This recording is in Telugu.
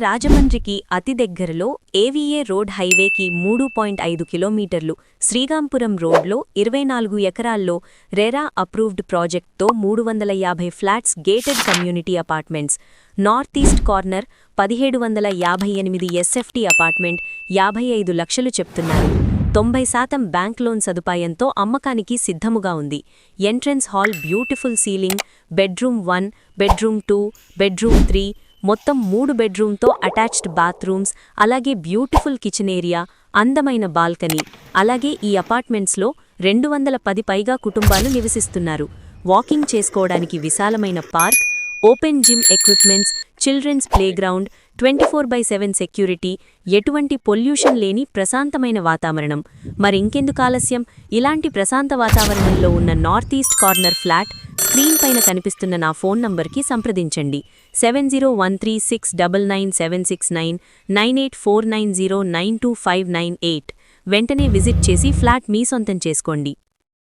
రాజమండ్రికి అతి దగ్గరలో ఏవీఏ రోడ్ హైవేకి 3.5 కిలోమీటర్లు, శ్రీరాంపురం రోడ్లో 24 ఎకరాల్లో రెరా అప్రూవ్డ్ ప్రాజెక్ట్తో 350 flats gated community apartments, north east corner 1758 SFT apartment 55 లక్షలు చెప్తున్నారు. 90% బ్యాంక్ లోన్ సదుపాయంతో అమ్మకానికి సిద్ధముగా ఉంది. Entrance hall beautiful ceiling, bedroom 1, bedroom 2, bedroom 3, మొత్తం 3 బెడ్రూమ్తో అటాచ్డ్ బాత్రూమ్స్, అలాగే బ్యూటిఫుల్ కిచెన్ ఏరియా, అందమైన బాల్కనీ. అలాగే ఈ అపార్ట్మెంట్స్లో 210 పైగా కుటుంబాలు నివసిస్తున్నారు. వాకింగ్ చేసుకోవడానికి విశాలమైన park, open gym equipments, children's playground, 24/7 security, ఎటువంటి పొల్యూషన్ లేని ప్రశాంతమైన వాతావరణం. మరింకెందుకు ఆలస్యం? ఇలాంటి ప్రశాంత వాతావరణంలో ఉన్న north east corner flat screen పైన కనిపిస్తున్న నా ఫోన్ నంబర్కి సంప్రదించండి. 7013699769 9849092598. వెంటనే విజిట్ చేసి ఫ్లాట్ మీ సొంతం చేసుకోండి.